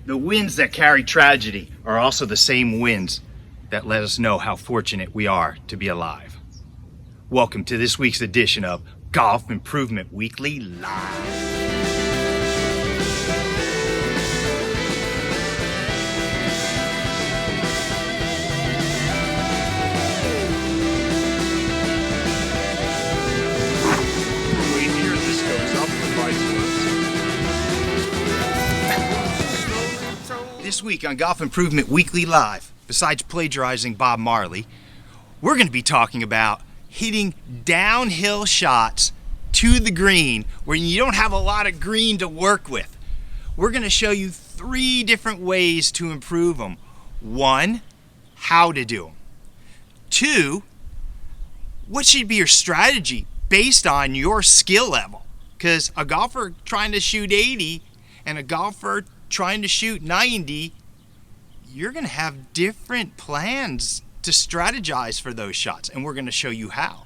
The winds that carry tragedy are also the same winds that let us know how fortunate we are to be alive. Welcome to this week's edition of Golf Improvement Weekly Live. This week on Golf Improvement Weekly Live, besides plagiarizing Bob Marley, we're going to be talking about hitting downhill shots to the green where you don't have a lot of green to work with. We're going to show you 3 different ways to improve them. 1, how to do them. 2, what should be your strategy based on your skill level? Because a golfer trying to shoot 80 and a golfer trying to shoot 90, you're going to have different plans to strategize for those shots, and we're going to show you how.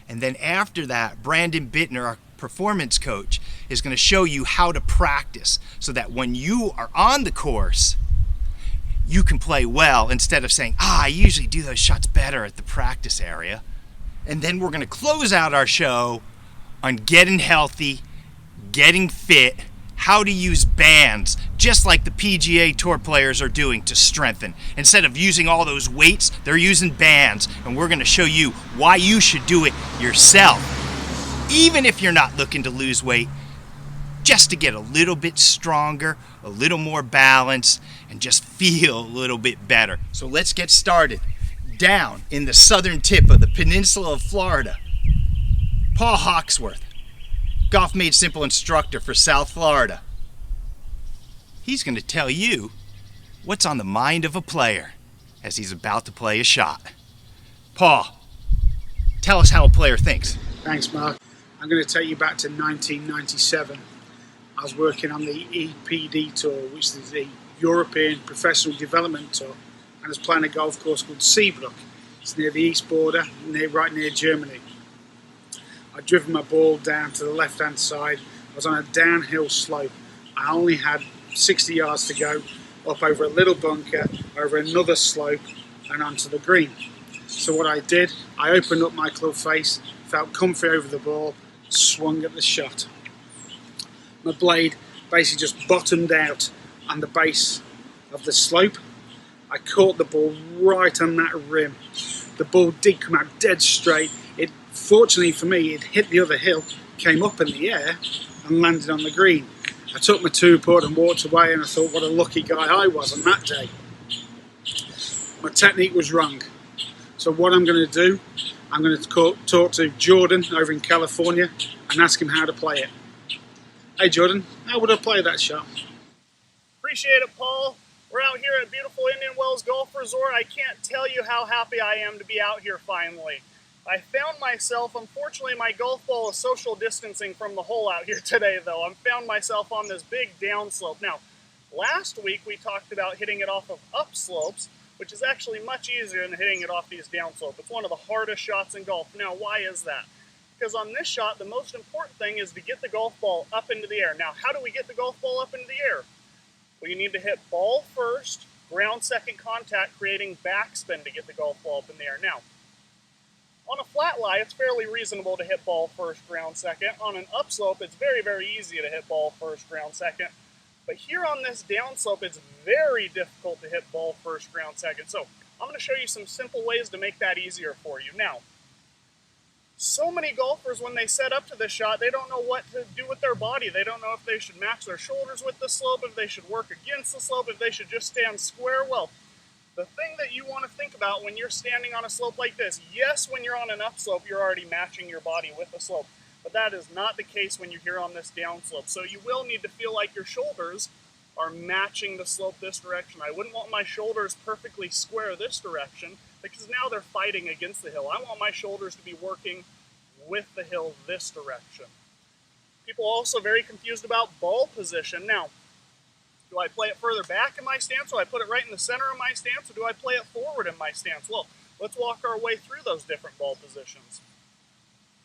And then after that, Brandon Bittner, our performance coach, is going to show you how to practice so that when you are on the course, you can play well instead of saying, I usually do those shots better at the practice area. And then we're going to close out our show on getting healthy, getting fit, how to use bands, just like the PGA Tour players are doing to strengthen. Instead of using all those weights, they're using bands, and we're going to show you why you should do it yourself. Even if you're not looking to lose weight, just to get a little bit stronger, a little more balanced, and just feel a little bit better. So let's get started. Down in the southern tip of the peninsula of Florida, Paul Hawksworth, Golf Made Simple instructor for South Florida. He's going to tell you what's on the mind of a player as he's about to play a shot. Paul, tell us how a player thinks. Thanks, Mark. I'm going to take you back to 1997. I was working on the EPD Tour, which is the European Professional Development Tour, and I was playing a golf course called Seabrook. It's near the east border, right near Germany. I'd driven my ball down to the left-hand side. I was on a downhill slope. I only had 60 yards to go, up over a little bunker, over another slope, and onto the green. So what I did, I opened up my club face, felt comfy over the ball, swung at the shot. My blade basically just bottomed out on the base of the slope. I caught the ball right on that rim. The ball did come out dead straight. Fortunately for me, it hit the other hill, came up in the air and landed on the green. I took my 2-putt and walked away, and I thought what a lucky guy I was on that day. My technique was wrong. So what I'm going to do, I'm going to talk to Jordan over in California and ask him how to play it. Hey Jordan, how would I play that shot? Appreciate it, Paul. We're out here at beautiful Indian Wells Golf Resort. I can't tell you how happy I am to be out here finally. I found myself, unfortunately my golf ball is social distancing from the hole out here today though. I found myself on this big downslope. Now, last week we talked about hitting it off of upslopes, which is actually much easier than hitting it off these downslopes. It's one of the hardest shots in golf. Now, why is that? Because on this shot, the most important thing is to get the golf ball up into the air. Now, how do we get the golf ball up into the air? Well, you need to hit ball first, ground second contact, creating backspin to get the golf ball up in the air. Now, on a flat lie, it's fairly reasonable to hit ball first, ground second. On an upslope, it's very, very easy to hit ball first, ground second. But here on this downslope, it's very difficult to hit ball first, ground second. So I'm going to show you some simple ways to make that easier for you. Now, so many golfers, when they set up to this shot, they don't know what to do with their body. They don't know if they should match their shoulders with the slope, if they should work against the slope, if they should just stand square. Well, the thing that you want to think about when you're standing on a slope like this, yes, when you're on an upslope, you're already matching your body with the slope, but that is not the case when you're here on this downslope. So you will need to feel like your shoulders are matching the slope this direction. I wouldn't want my shoulders perfectly square this direction because now they're fighting against the hill. I want my shoulders to be working with the hill this direction. People are also very confused about ball position. Now, do I play it further back in my stance? Do I put it right in the center of my stance? Or do I play it forward in my stance? Well, let's walk our way through those different ball positions.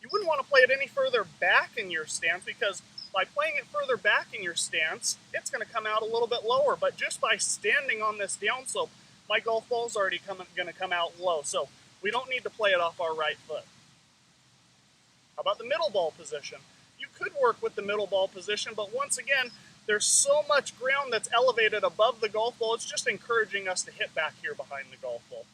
You wouldn't want to play it any further back in your stance because By playing it further back in your stance, it's going to come out a little bit lower, but just by standing on this downslope, my golf ball's already going to come out low, so we don't need to play it off our right foot. How about the middle ball position? You could work with the middle ball position, but once again, there's so much ground that's elevated above the golf ball, it's just encouraging us to hit back here behind the golf ball.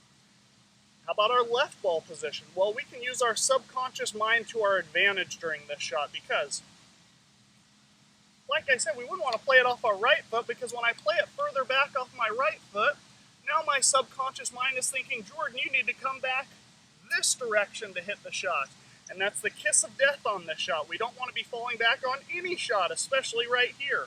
How about our left ball position? Well, we can use our subconscious mind to our advantage during this shot because, like I said, we wouldn't want to play it off our right foot because when I play it further back off my right foot, now my subconscious mind is thinking, Jordan, you need to come back this direction to hit the shot. And that's the kiss of death on this shot. We don't want to be falling back on any shot, especially right here.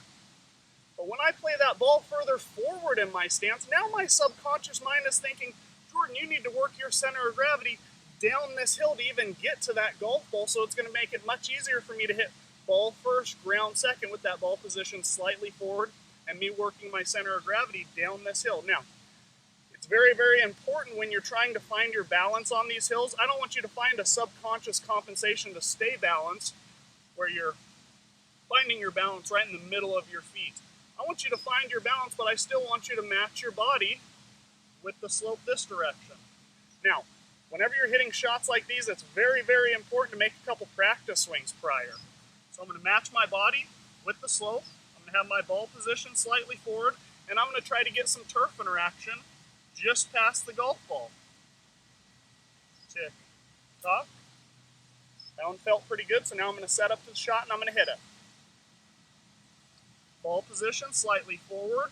But when I play that ball further forward in my stance, now my subconscious mind is thinking, Jordan, you need to work your center of gravity down this hill to even get to that golf ball, so it's going to make it much easier for me to hit ball first, ground second with that ball position slightly forward and me working my center of gravity down this hill. Now, it's very, very important when you're trying to find your balance on these hills. I don't want you to find a subconscious compensation to stay balanced where you're finding your balance right in the middle of your feet. I want you to find your balance, but I still want you to match your body with the slope this direction. Now, whenever you're hitting shots like these, it's very, very important to make a couple practice swings prior. So I'm going to match my body with the slope. I'm going to have my ball position slightly forward, and I'm going to try to get some turf interaction just past the golf ball. Tick, tock. That one felt pretty good, so now I'm going to set up the shot and I'm going to hit it. Ball position slightly forward.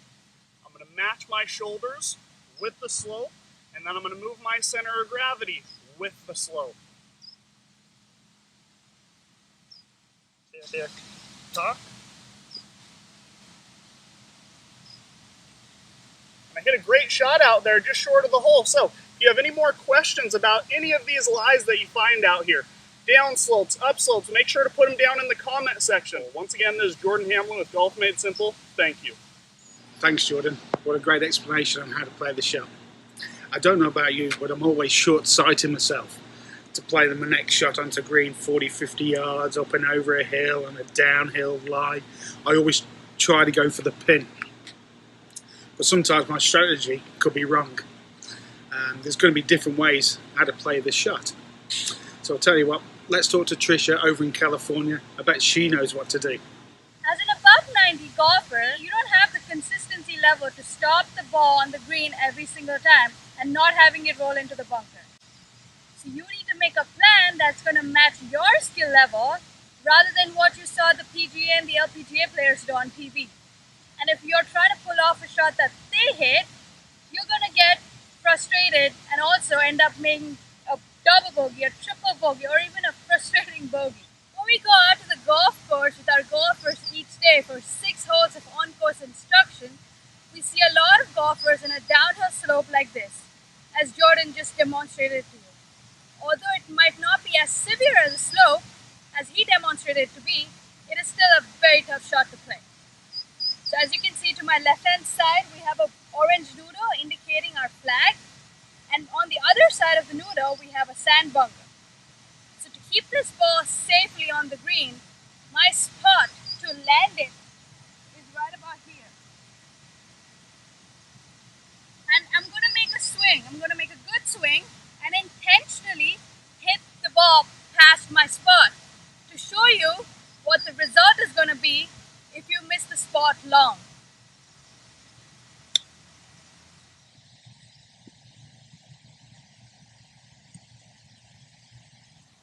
I'm going to match my shoulders with the slope, and then I'm going to move my center of gravity with the slope. Tick, tock. And I hit a great shot out there just short of the hole. So if you have any more questions about any of these lies that you find out here, down slopes, up slopes, make sure to put them down in the comment section. Once again, this is Jordan Hamlin with Golf Made Simple. Thank you. Thanks, Jordan. What a great explanation on how to play the shot. I don't know about you, but I'm always short-sighted myself to play the next shot onto green 40, 50 yards, up and over a hill and a downhill lie. I always try to go for the pin. But sometimes my strategy could be wrong. There's going to be different ways how to play this shot. So I'll tell you what, let's talk to Trisha over in California. I bet she knows what to do. As an above 90 golfer, you don't have the consistency level to stop the ball on the green every single time and not having it roll into the bunker. So you need to make a plan that's going to match your skill level rather than what you saw the PGA and the LPGA players do on TV. And if you're trying to pull off a shot that they hit, you're going to get frustrated and also end up making a double bogey, a triple bogey, or even a frustrating bogey. When we go out to the golf course with our golfers each day for 6 holes of on-course instruction, we see a lot of golfers in a downhill slope like this, as Jordan just demonstrated to you. Although it might not be as severe as a slope as he demonstrated it to be, it is still a very tough shot to play. So as you can see to my left-hand side, we have an orange noodle indicating our flag, and on the other side of the noodle, we have a sand bunker. So to keep this ball safely on the green, my spot to land it is right about here. And I'm going to make a swing. I'm going to make a good swing and intentionally hit the ball past my spot to show you what the result is going to be if you miss the spot long.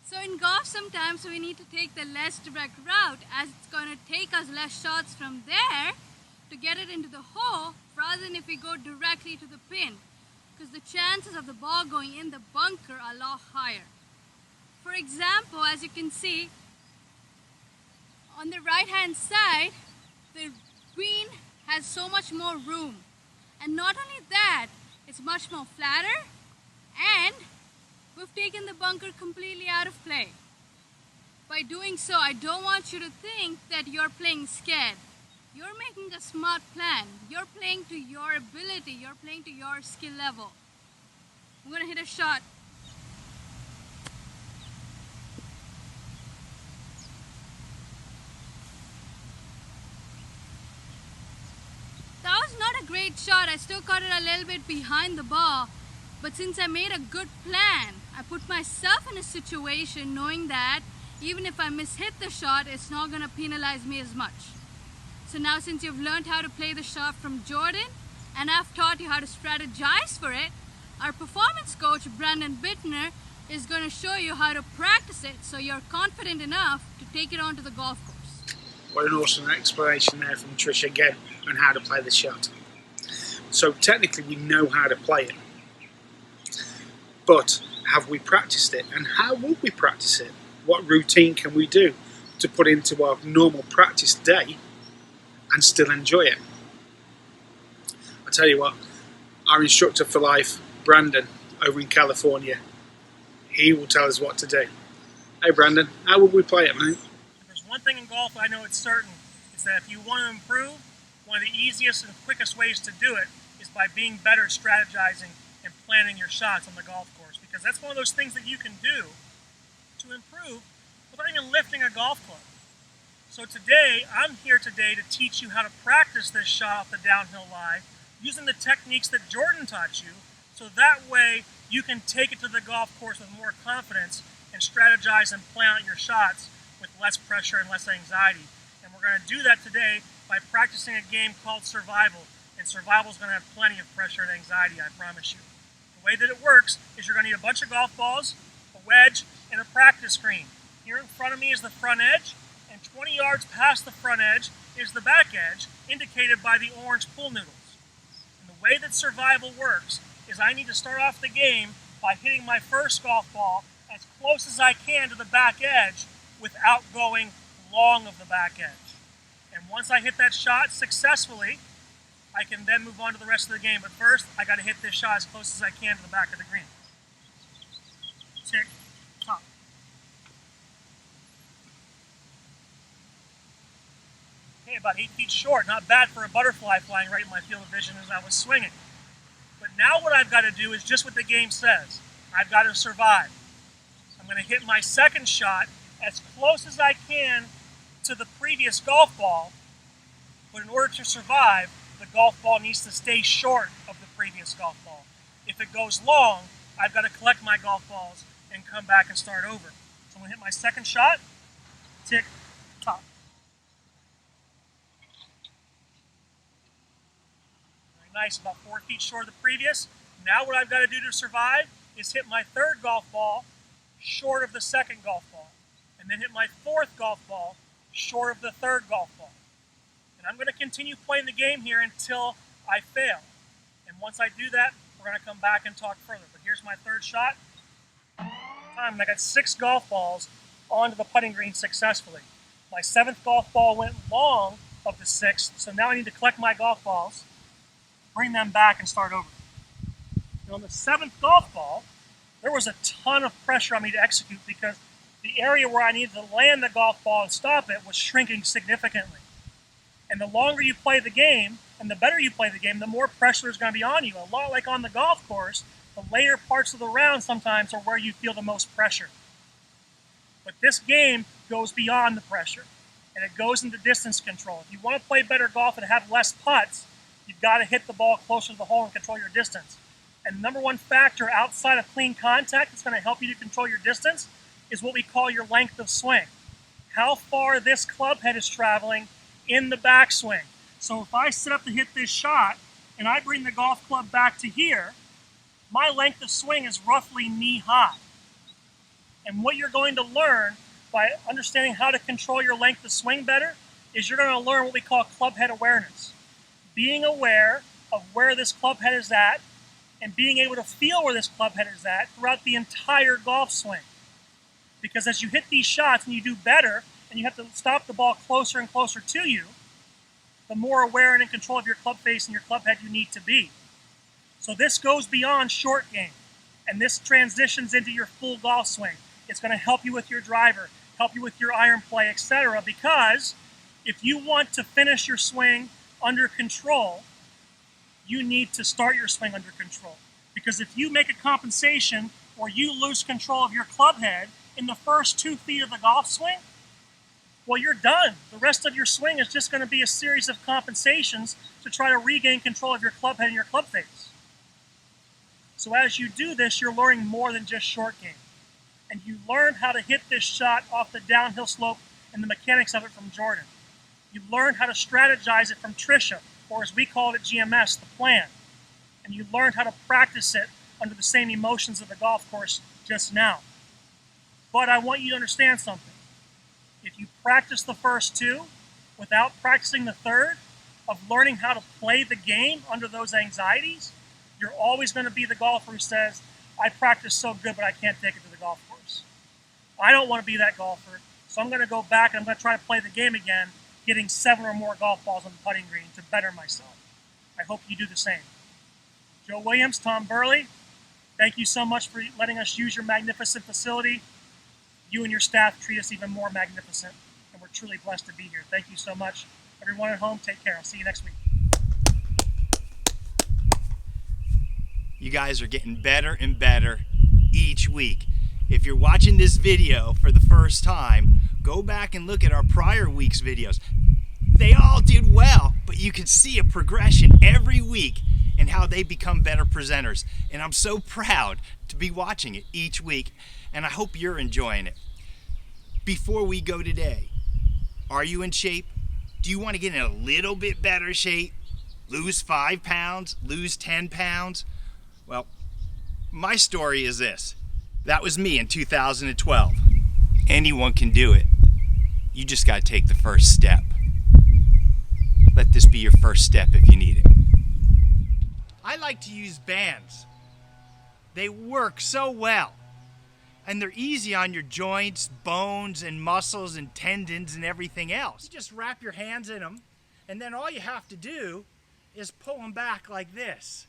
So in golf sometimes we need to take the less direct route, as it's going to take us less shots from there to get it into the hole rather than if we go directly to the pin, because the chances of the ball going in the bunker are a lot higher. For example, as you can see on the right hand side, the green has so much more room, and not only that, it's much more flatter, and we've taken the bunker completely out of play. By doing so, I don't want you to think that you're playing scared. You're making a smart plan. You're playing to your ability. You're playing to your skill level. I'm going to hit a shot. great shot. I still caught it a little bit behind the ball, but since I made a good plan, I put myself in a situation knowing that even if I mishit the shot, it's not going to penalize me as much. So now since you've learned how to play the shot from Jordan, and I've taught you how to strategize for it, our performance coach, Brandon Bittner, is going to show you how to practice it so you're confident enough to take it onto the golf course. What an awesome explanation there from Trisha again on how to play the shot. So technically we know how to play it, but have we practiced it, and how will we practice it? What routine can we do to put into our normal practice day and still enjoy it? I tell you what, our instructor for life, Brandon, over in California, he will tell us what to do. Hey Brandon, how will we play it, mate? If there's one thing in golf I know it's certain, is that if you want to improve, one of the easiest and quickest ways to do it is by being better at strategizing and planning your shots on the golf course, because that's one of those things that you can do to improve without even lifting a golf club. So today, I'm here today to teach you how to practice this shot off the downhill lie using the techniques that Jordan taught you, so that way you can take it to the golf course with more confidence and strategize and plan out your shots with less pressure and less anxiety. And we're going to do that today by practicing a game called Survival. And Survival is going to have plenty of pressure and anxiety, I promise you. The way that it works is you're going to need a bunch of golf balls, a wedge, and a practice green. Here in front of me is the front edge, and 20 yards past the front edge is the back edge, indicated by the orange pool noodles. And the way that Survival works is I need to start off the game by hitting my first golf ball as close as I can to the back edge without going long of the back edge. And once I hit that shot successfully, I can then move on to the rest of the game. But first, I got to hit this shot as close as I can to the back of the green. Tick, tock. Okay, about 8 feet short. Not bad for a butterfly flying right in my field of vision as I was swinging. But now what I've got to do is just what the game says. I've got to survive. I'm going to hit my second shot as close as I can to the previous golf ball. But in order to survive, the golf ball needs to stay short of the previous golf ball. If it goes long, I've got to collect my golf balls and come back and start over. So I'm going to hit my second shot. Tick, tock. Very nice, about 4 feet short of the previous. Now what I've got to do to survive is hit my third golf ball short of the second golf ball. And then hit my fourth golf ball short of the third golf ball. And I'm going to continue playing the game here until I fail. And once I do that, we're going to come back and talk further. But here's my third shot. And I got 6 golf balls onto the putting green successfully. My 7th golf ball went long of the 6th, so now I need to collect my golf balls, bring them back, and start over. And on the 7th golf ball, there was a ton of pressure on me to execute because the area where I needed to land the golf ball and stop it was shrinking significantly. And the longer you play the game, and the better you play the game, the more pressure there's going to be on you. A lot like on the golf course, the later parts of the round sometimes are where you feel the most pressure. But this game goes beyond the pressure, and it goes into distance control. If you want to play better golf and have less putts, you've got to hit the ball closer to the hole and control your distance. And the number one factor outside of clean contact that's going to help you to control your distance is what we call your length of swing. How far this club head is traveling in the backswing. So if I sit up to hit this shot and I bring the golf club back to here, my length of swing is roughly knee high. And what you're going to learn by understanding how to control your length of swing better is you're going to learn what we call club head awareness. Being aware of where this club head is at and being able to feel where this club head is at throughout the entire golf swing. Because as you hit these shots and you do better, and you have to stop the ball closer and closer to you, the more aware and in control of your club face and your club head you need to be. So this goes beyond short game, and this transitions into your full golf swing. It's going to help you with your driver, help you with your iron play, etc. Because if you want to finish your swing under control, you need to start your swing under control. Because if you make a compensation or you lose control of your club head in the first 2 feet of the golf swing, well, you're done. The rest of your swing is just going to be a series of compensations to try to regain control of your club head and your club face. So as you do this, you're learning more than just short game. And you learn how to hit this shot off the downhill slope and the mechanics of it from Jordan. You learn how to strategize it from Trisha, or as we call it at GMS, the plan. And you learn how to practice it under the same emotions of the golf course just now. But I want you to understand something. If you practice the first two without practicing the third, of learning how to play the game under those anxieties, you're always going to be the golfer who says, I practice so good, but I can't take it to the golf course. I don't want to be that golfer, so I'm going to go back and I'm going to try to play the game again, getting 7 or more golf balls on the putting green to better myself. I hope you do the same. Joe Williams, Tom Burley, thank you so much for letting us use your magnificent facility. You and your staff treat us even more magnificent, and we're truly blessed to be here. Thank you so much. Everyone at home, take care. I'll see you next week. You guys are getting better and better each week. If you're watching this video for the first time, go back and look at our prior week's videos. They all did well, but you can see a progression every week in how they become better presenters. And I'm so proud to be watching it each week, and I hope you're enjoying it. Before we go today, are you in shape? Do you want to get in a little bit better shape? Lose 5 pounds? Lose 10 pounds? Well, my story is this. That was me in 2012. Anyone can do it. You just got to take the first step. Let this be your first step if you need it. I like to use bands. They work so well. And they're easy on your joints, bones, and muscles, and tendons, and everything else. You just wrap your hands in them, and then all you have to do is pull them back like this.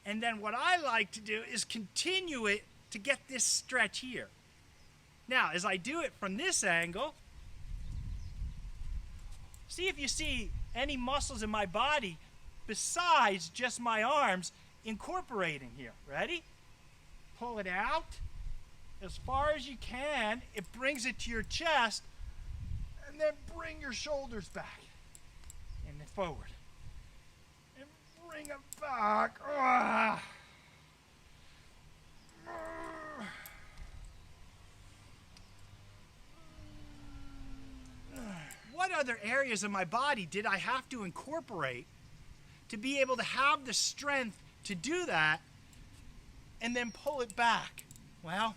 And then what I like to do is continue it to get this stretch here. Now, as I do it from this angle, see if you see any muscles in my body besides just my arms incorporating here. Ready? Pull it out as far as you can. It brings it to your chest, and then bring your shoulders back and then forward. And bring it back. What other areas of my body did I have to incorporate to be able to have the strength to do that and then pull it back? Well,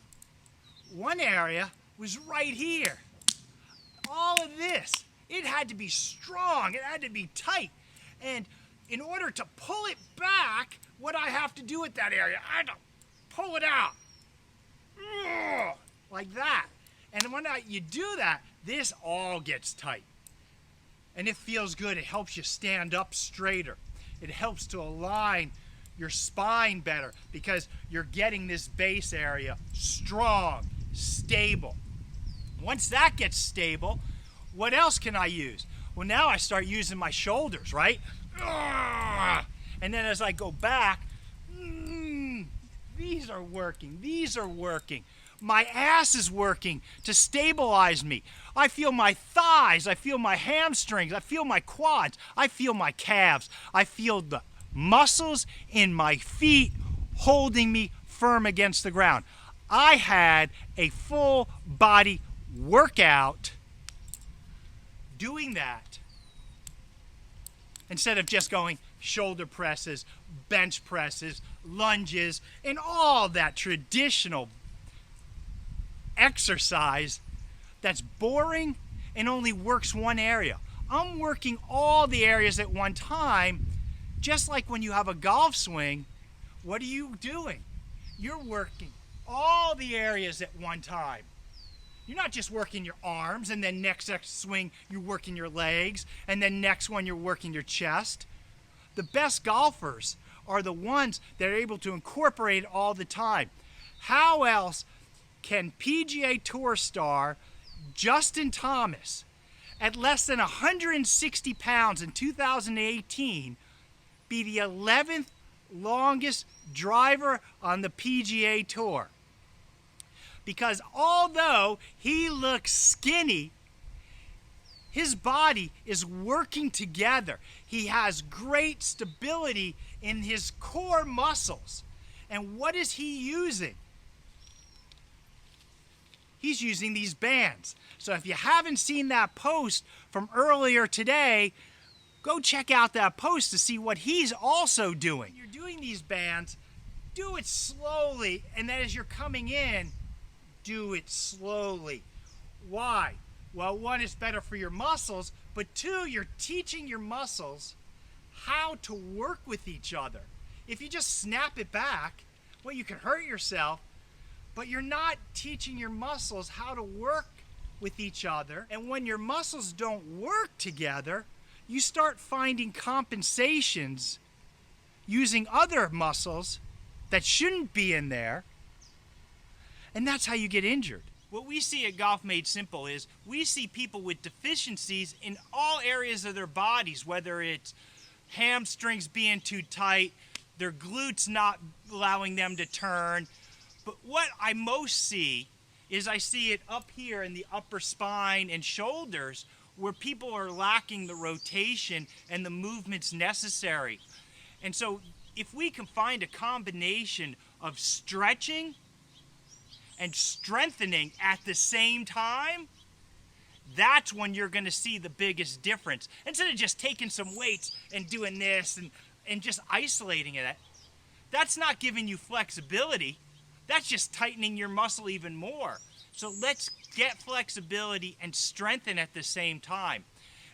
one area was right here. All of this, it had to be strong, it had to be tight. And in order to pull it back, what I have to do with that area, I have to pull it out. Like that. And when you do that, this all gets tight. And it feels good. It helps you stand up straighter. It helps to align your spine better because you're getting this base area strong, stable. Once that gets stable, what else can I use? Well, now I start using my shoulders, right? And then as I go back, these are working, these are working. My ass is working to stabilize me. I feel my thighs, I feel my hamstrings, I feel my quads, I feel my calves. I feel the muscles in my feet holding me firm against the ground. I had a full body workout doing that instead of just going shoulder presses, bench presses, lunges, and all that traditional exercise that's boring and only works one area. I'm working all the areas at one time, just like when you have a golf swing. What are you doing? You're working all the areas at one time. You're not just working your arms, and then next swing you're working your legs, and then next one you're working your chest. The best golfers are the ones that are able to incorporate it all the time. How else can PGA Tour star Justin Thomas, at less than 160 pounds in 2018, be the 11th longest driver on the PGA Tour? Because although he looks skinny, his body is working together. He has great stability in his core muscles. And what is he using? He's using these bands. So if you haven't seen that post from earlier today, go check out that post to see what he's also doing. When you're doing these bands, do it slowly, and then as you're coming in, do it slowly. Why? Well, one, it's better for your muscles, but two, you're teaching your muscles how to work with each other. If you just snap it back, well, you can hurt yourself, but you're not teaching your muscles how to work with each other. And when your muscles don't work together, you start finding compensations using other muscles that shouldn't be in there, and that's how you get injured. What we see at Golf Made Simple is we see people with deficiencies in all areas of their bodies, whether it's hamstrings being too tight, their glutes not allowing them to turn. But what I most see is I see it up here in the upper spine and shoulders where people are lacking the rotation and the movements necessary. And so if we can find a combination of stretching and strengthening at the same time, that's when you're going to see the biggest difference. Instead of just taking some weights and doing this and just isolating it, that's not giving you flexibility. That's just tightening your muscle even more. So let's get flexibility and strengthen at the same time.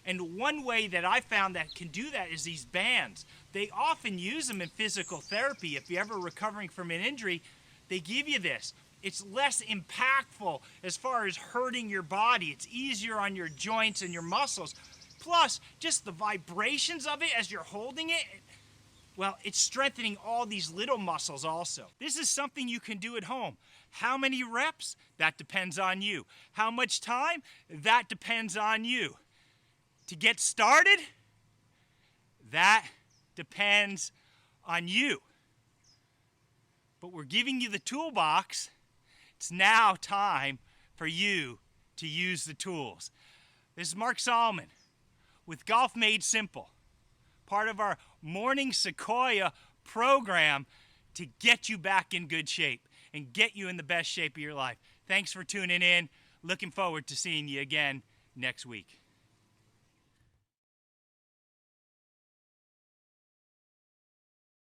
And one way that I found that can do that is these bands. They often use them in physical therapy. If you're ever recovering from an injury, they give you this. It's less impactful as far as hurting your body. It's easier on your joints and your muscles. Plus, just the vibrations of it as you're holding it, well, it's strengthening all these little muscles also. This is something you can do at home. How many reps? That depends on you. How much time? That depends on you. To get started? That depends on you. But we're giving you the toolbox. It's now time for you to use the tools. This is Marc Solomon with Golf Made Simple, part of our Morning Sequoia program to get you back in good shape and get you in the best shape of your life. Thanks for tuning in. Looking forward to seeing you again next week.